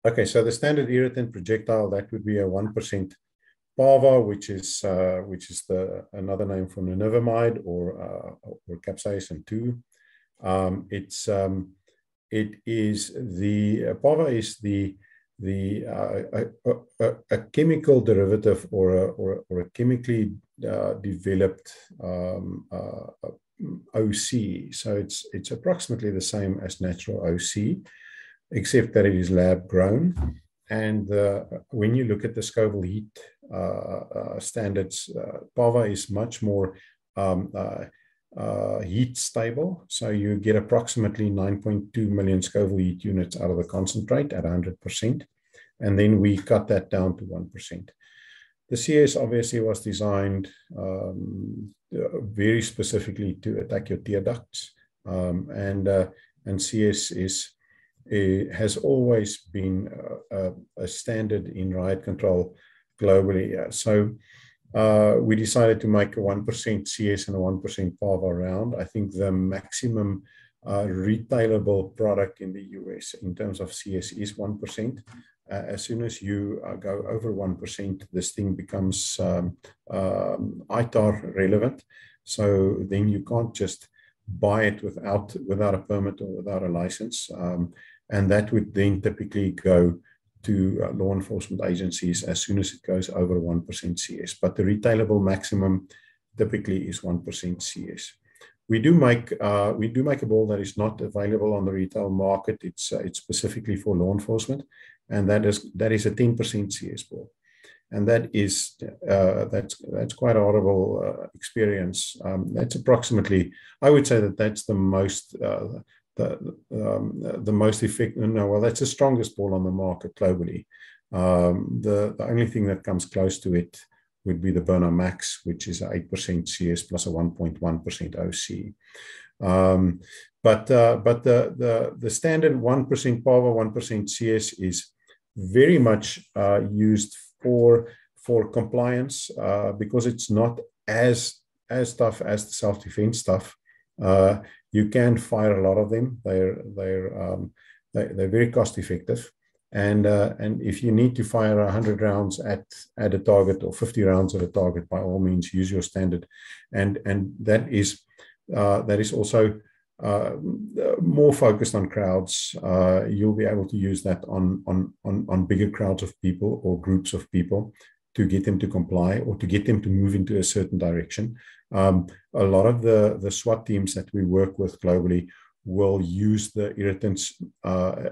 Okay, so the standard irritant projectile, that would be a 1% PAVA, which is the another name for nenivamide or capsaicin 2. It is the PAVA is a chemical derivative or a chemically developed OC. So it's approximately the same as natural OC, except that it is lab grown. And when you look at the Scoville heat standards, PAVA is much more heat stable. So you get approximately 9.2 million Scoville heat units out of the concentrate at 100%. And then we cut that down to 1%. The CS obviously was designed very specifically to attack your tear ducts. And CS has always been a standard in riot control globally. So we decided to make a 1% CS and a 1% PAVA round. I think the maximum retailable product in the US in terms of CS is 1%. As soon as you go over 1%, this thing becomes ITAR relevant. So then you can't just buy it without a permit or without a license. And that would then typically go to law enforcement agencies as soon as it goes over 1% CS. But the retailable maximum typically is 1% CS. We do make a ball that is not available on the retail market. It's specifically for law enforcement, and that is a 10% CS ball, and that's quite a horrible experience. That's approximately, I would say that's the most the most effective. No, well, that's the strongest ball on the market globally. The only thing that comes close to it would be the Burner Max, which is 8% CS plus a 1.1% OC. But the standard 1% PAVA, 1% CS is very much used for compliance because it's not as tough as the self-defense stuff. You can fire a lot of them. They're very cost effective. And if you need to fire 100 rounds at a target or 50 rounds at a target, by all means, use your standard. And that is also more focused on crowds. You'll be able to use that on bigger crowds of people or groups of people to get them to comply or to get them to move into a certain direction. A lot of the SWAT teams that we work with globally will use the irritants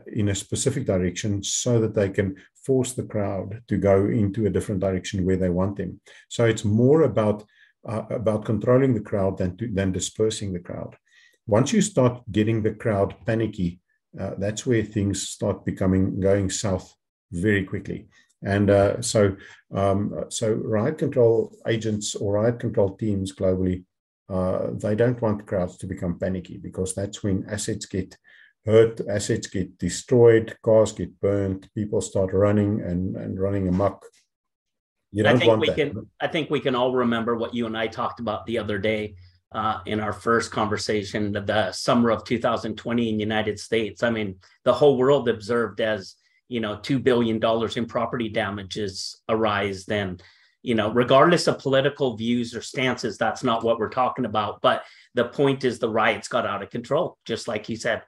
in a specific direction so that they can force the crowd to go into a different direction where they want them. So it's more about controlling the crowd than dispersing the crowd. Once you start getting the crowd panicky, that's where things start going south very quickly. And so riot control agents or riot control teams globally, they don't want crowds to become panicky, because that's when assets get hurt, assets get destroyed, cars get burned, people start running and running amok. You don't want that. I think we can all remember what you and I talked about the other day in our first conversation, the summer of 2020 in the United States. I mean, the whole world observed as, $2 billion in property damages arise then. Regardless of political views or stances, that's not what we're talking about. But the point is the riots got out of control, just like you said.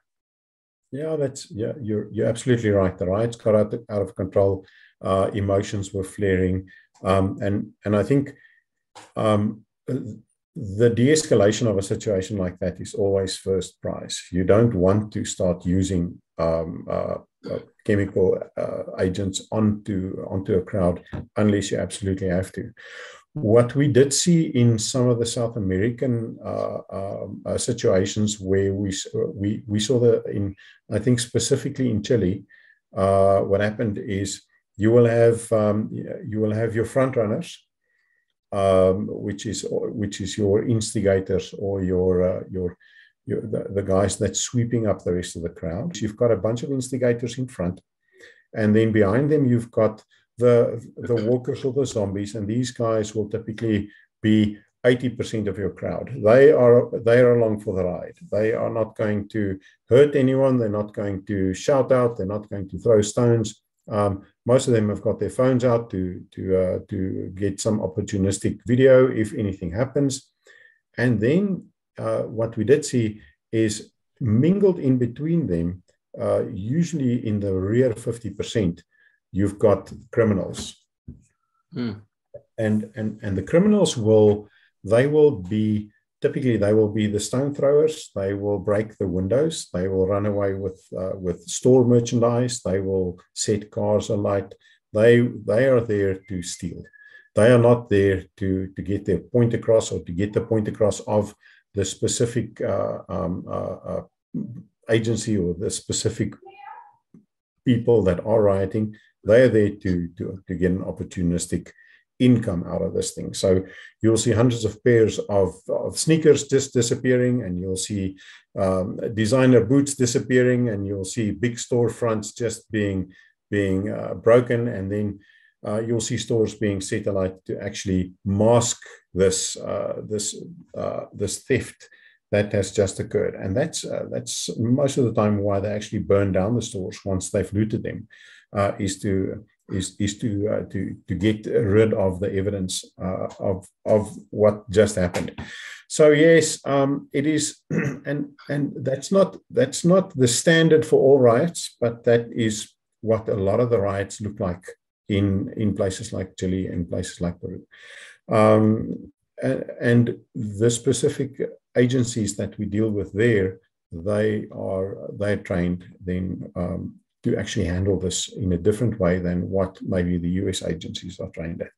Yeah, you're absolutely right. The riots got out of control. Emotions were flaring. And I think the de-escalation of a situation like that is always first prize. You don't want to start using chemical agents onto a crowd unless you absolutely have to. What we did see in some of the South American situations where we saw I think specifically in Chile, what happened is you will have your front runners, which is your instigators or the guys that's sweeping up the rest of the crowd. You've got a bunch of instigators in front, and then behind them you've got the walkers or the zombies, and these guys will typically be 80% of your crowd. They are along for the ride. They are not going to hurt anyone. They're not going to shout out. They're not going to throw stones. Most of them have got their phones out to get some opportunistic video if anything happens. And then what we did see is mingled in between them, usually in the rear 50%, you've got criminals. Mm. And the criminals will be typically the stone throwers. They will break the windows. They will run away with store merchandise. They will set cars alight. They are there to steal. They are not there to get their point across or to get the point across of the specific agency or the specific people that are rioting. They are there to get an opportunistic income out of this thing. So you'll see hundreds of pairs of sneakers just disappearing, and you'll see designer boots disappearing, and you'll see big storefronts just being broken, and then you'll see stores being set alight to actually mask this theft that has just occurred. And that's most of the time why they actually burn down the stores once they've looted them, is to get rid of the evidence of what just happened. So yes, it is, and that's not the standard for all riots, but that is what a lot of the riots look like in places like Chile and places like Peru. And the specific agencies that we deal with there, they're trained then to actually handle this in a different way than what maybe the US agencies are trained at.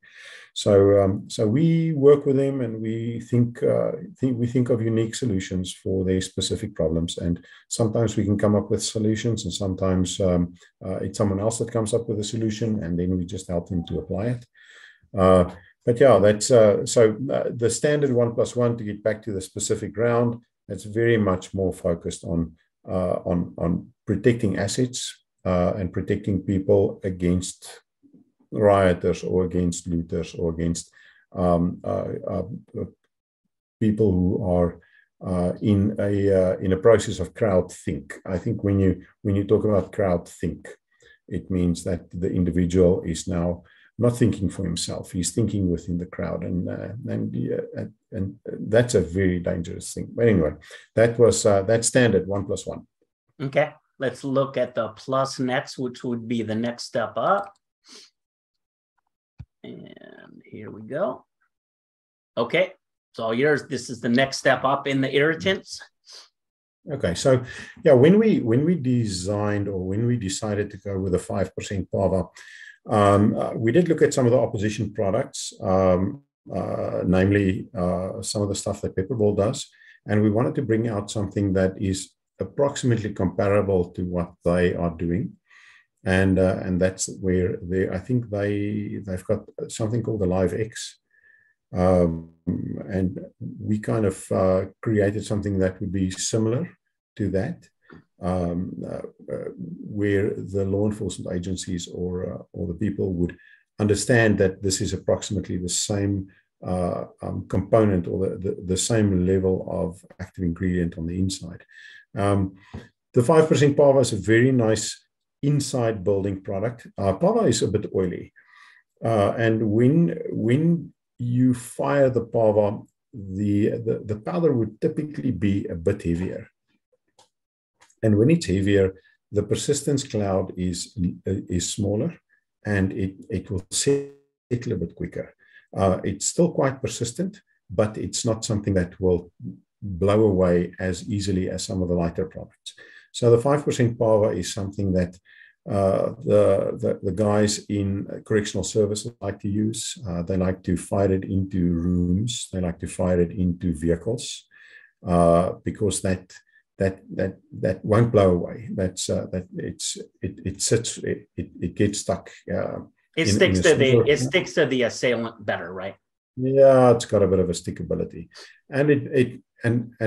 So we work with them, and we think of unique solutions for their specific problems. And sometimes we can come up with solutions, and sometimes it's someone else that comes up with a solution, and then we just help them to apply it. But yeah, that's the standard 1+1, to get back to the specific round, it's very much more focused on protecting assets and protecting people against rioters or against looters or against people who are in a process of crowd think. I think when you talk about crowd think, it means that the individual is now not thinking for himself; he's thinking within the crowd, and that's a very dangerous thing. But anyway, that's standard 1+1. Okay, let's look at the plus next, which would be the next step up. And here we go. Okay, it's all yours. This is the next step up in the irritants. Okay, so yeah, when we designed, or when we decided to go with a 5% PAVA, we did look at some of the opposition products, namely some of the stuff that Impeccable does, and we wanted to bring out something that is approximately comparable to what they are doing. And that's where I think they've got something called the Live X, and we kind of created something that would be similar to that, where the law enforcement agencies or the people would understand that this is approximately the same component, or the same level of active ingredient on the inside. The 5% PAVA is a very nice inside building product. PAVA is a bit oily, and when you fire the PAVA, the powder would typically be a bit heavier, and when it's heavier, the persistence cloud is smaller, and it will settle a bit quicker. It's still quite persistent, but it's not something that will blow away as easily as some of the lighter products. So the 5% PAVA is something that the guys in correctional services like to use. They like to fire it into rooms. They like to fire it into vehicles, because that won't blow away. It gets stuck. It sticks to the assailant better, right? Yeah, it's got a bit of a stickability, and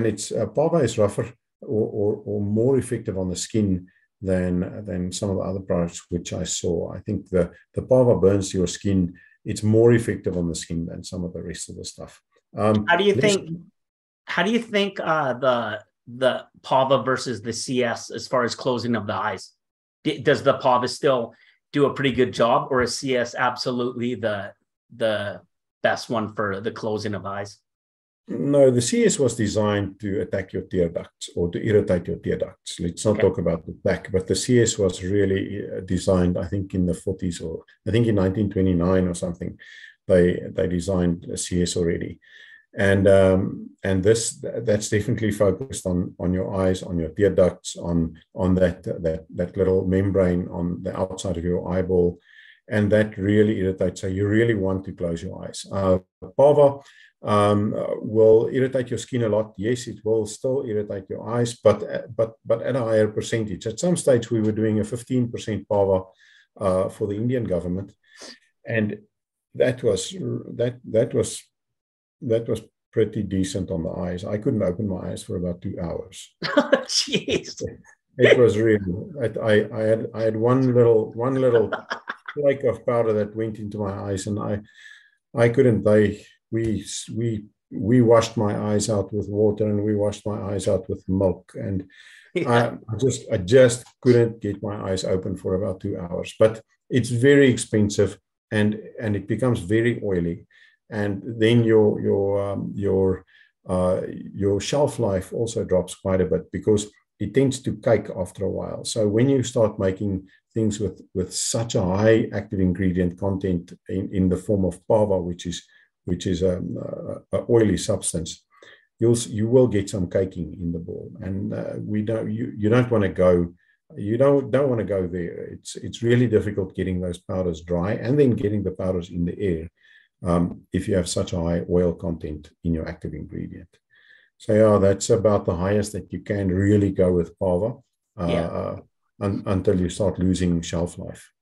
its PAVA is rougher or more effective on the skin than some of the other products which I saw. I think the PAVA burns your skin. It's more effective on the skin than some of the rest of the stuff. How do you think the PAVA versus the CS as far as closing of the eyes? Does the PAVA still do a pretty good job, or is CS absolutely the best one for the closing of eyes? No, the CS was designed to attack your tear ducts or to irritate your tear ducts. Let's not talk about the back, but the CS was really designed, I think, in the 40s, or I think in 1929 or something. They designed a CS already. And that's definitely focused on your eyes, on your tear ducts, on that little membrane on the outside of your eyeball, and that really irritates. So you really want to close your eyes. Pava will irritate your skin a lot. Yes, it will still irritate your eyes, but at a higher percentage. At some stage, we were doing a 15% Pava for the Indian government, and that was pretty decent on the eyes. I couldn't open my eyes for about 2 hours. Jeez. It was really. I had one little flake of powder that went into my eyes, and I couldn't. We washed my eyes out with water, and we washed my eyes out with milk, and I just couldn't get my eyes open for about 2 hours. But it's very expensive, and it becomes very oily, and then your shelf life also drops quite a bit because it tends to cake after a while. So when you start making things with such a high active ingredient content in the form of Pava, which is a oily substance, you will get some caking in the ball, and you don't want to go. You don't want to go there. It's really difficult getting those powders dry and then getting the powders in the air if you have such a high oil content in your active ingredient. So yeah, that's about the highest that you can really go with Pava until you start losing shelf life.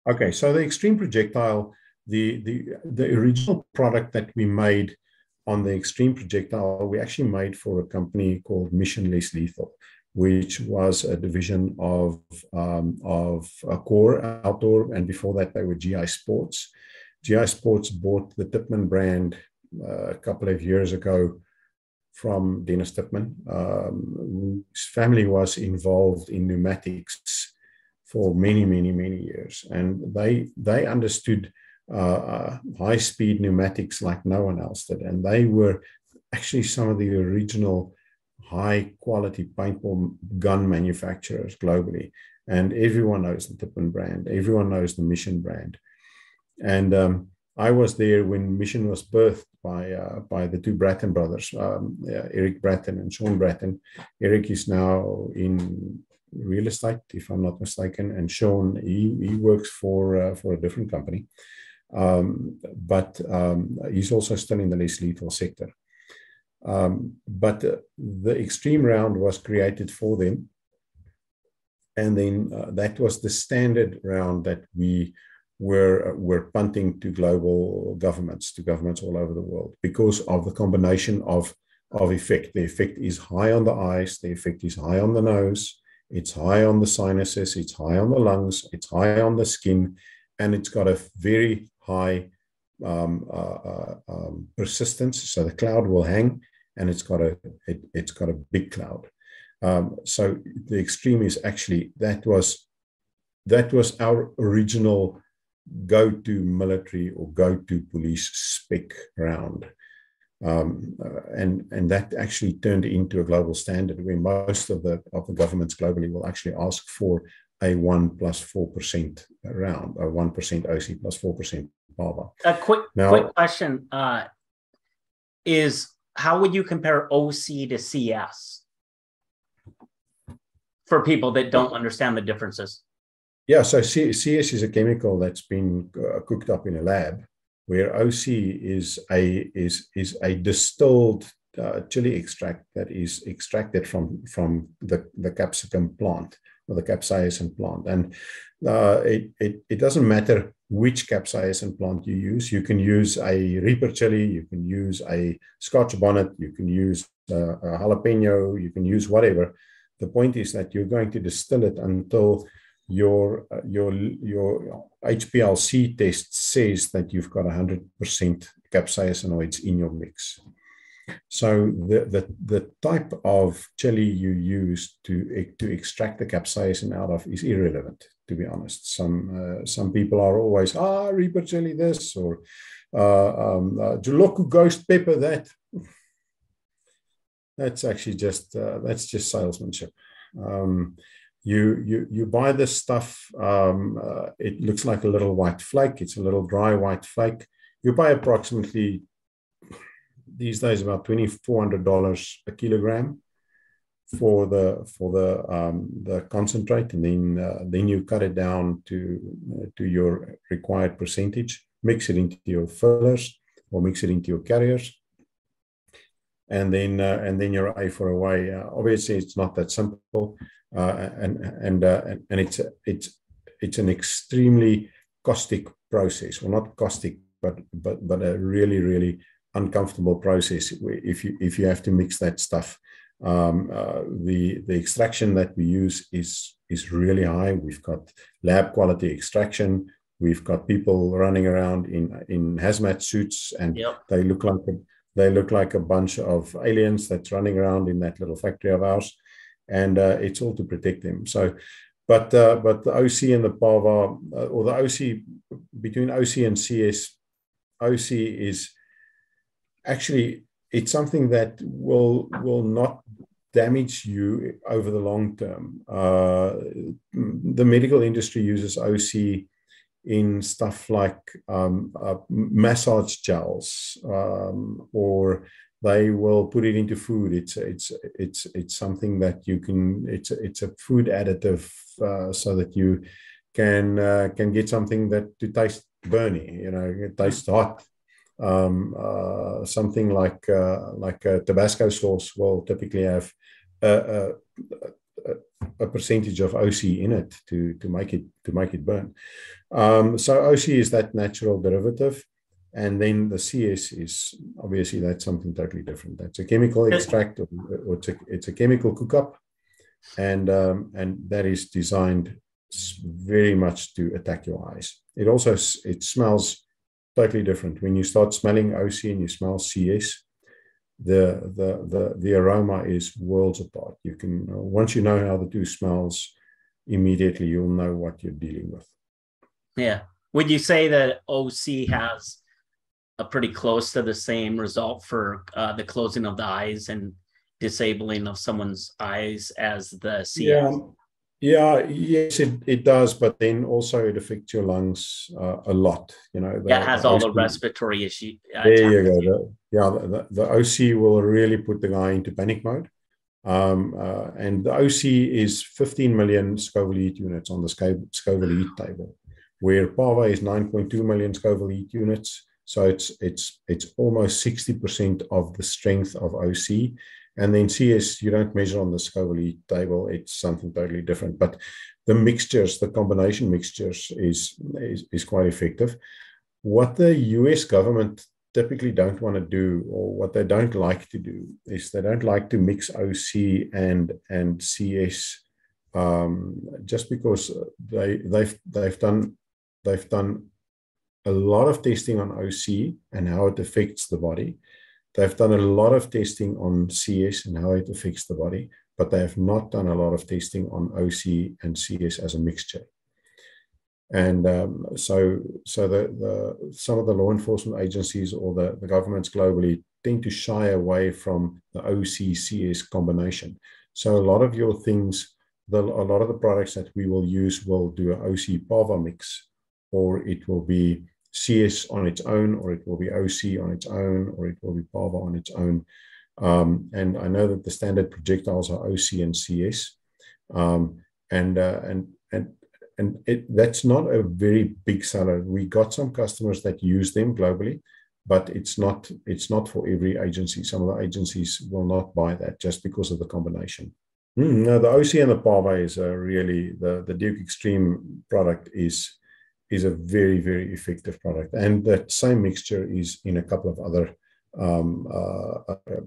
Okay, so the Extreme Projectile, the original product that we made on the Extreme Projectile, we actually made for a company called Mission Less Lethal, which was a division of Core Outdoor, and before that they were GI Sports. GI Sports bought the Tipman brand a couple of years ago from Dennis Tipman. His family was involved in pneumatics for many years, and they understood high-speed pneumatics like no one else did, and they were actually some of the original high-quality paintball gun manufacturers globally, and everyone knows the Tipman brand, everyone knows the Mission brand. And I was there when Mission was birthed by the two Bratton brothers, Eric Bratton and Sean Bratton. Eric is now in real estate, if I'm not mistaken, and Sean, he works for a different company, but he's also still in the less lethal sector. But the Extreme round was created for them, and then that was the standard round that we were punting to global governments, to governments all over the world, because of the combination of effect. The effect is high on the eyes, the effect is high on the nose, it's high on the sinuses, it's high on the lungs, it's high on the skin, and it's got a very high persistence. So the cloud will hang, and it's got a big cloud. So the Extreme is actually, that was our original go-to military or go-to police spec round. And that actually turned into a global standard where most of the governments globally will actually ask for a 1 plus 4% round, a 1% OC plus 4% Pava. A quick question is, how would you compare OC to CS for people that don't understand the differences? Yeah, so CS is a chemical that's been cooked up in a lab, where OC is a distilled chili extract that is extracted from the capsicum plant or the capsaicin plant. And it doesn't matter which capsaicin plant you use. You can use a Reaper chili, you can use a Scotch bonnet, you can use a jalapeno, you can use whatever. The point is that you're going to distill it until your HPLC test says that you've got 100% capsaicinoids in your mix. So the type of chili you use to extract the capsaicin out of is irrelevant. to be honest. Some people are always, Reaper jelly this, or Joloku ghost pepper that. That's actually just salesmanship. You buy this stuff. It looks like a little white flake. It's a little dry white flake. You buy approximately these days about $2,400 a kilogram for the concentrate, and then you cut it down to your required percentage. Mix it into your fillers or mix it into your carriers. And then you're A for away. Obviously, it's not that simple, and it's an extremely caustic process. Well, not caustic, but a really, really uncomfortable process if you have to mix that stuff. The extraction that we use is really high. We've got lab quality extraction. We've got people running around in hazmat suits, and they look like a bunch of aliens that's running around in that little factory of ours, and it's all to protect them. So, but the OC and the PAVA, or the OC, between OC and CS, OC is actually, it's something that will not damage you over the long term. The medical industry uses OC in stuff like massage gels, or they will put it into food. It's something that you can. It's a food additive, so that you can get something that to taste burny. It tastes hot. Something like a Tabasco sauce will typically have a percentage of OC in it to make it burn. So OC is that natural derivative, and then the CS is obviously that's something totally different. That's a chemical extract, or it's a chemical cook-up, and that is designed very much to attack your eyes. It smells totally different when you start smelling OC and you smell CS. The aroma is worlds apart. You can, once you know how the two smells, immediately you'll know what you're dealing with. Yeah. Would you say that OC has a pretty close to the same result for the closing of the eyes and disabling of someone's eyes as the CS? Yes, it does, but then also it affects your lungs a lot. It has all the respiratory issues. There you go. The OC will really put the guy into panic mode. And the OC is 15 million Scoville heat units on the Scoville heat table, where PAVA is 9.2 million Scoville heat units. So it's almost 60% of the strength of OC. And then CS, you don't measure on the Scoville heat table. It's something totally different. But the mixtures, the combination mixtures is quite effective. What the US government typically don't want to do, or what they don't like to do, is they don't like to mix OC and CS, just because they've done a lot of testing on OC and how it affects the body. They've done a lot of testing on CS and how it affects the body, but they have not done a lot of testing on OC and CS as a mixture. And so some of the law enforcement agencies or the governments globally tend to shy away from the OC-CS combination. So a lot of your things, a lot of the products that we will use will do an OC-PAVA mix, or it will be CS on its own, or it will be OC on its own, or it will be PAVA on its own. And I know that the standard projectiles are OC and CS, that's not a very big seller. We got some customers that use them globally, but it's not for every agency. Some of the agencies will not buy that just because of the combination. No, the OC and the PAVA is really the Duke Extreme product is a very, very effective product. And that same mixture is in a couple of other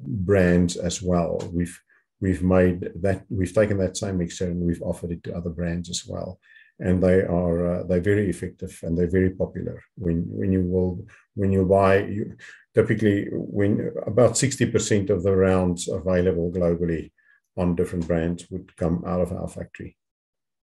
brands as well. We've taken that same mixture and we've offered it to other brands as well. And they're very effective and they're very popular. When you buy, typically when about 60% of the rounds available globally on different brands would come out of our factory.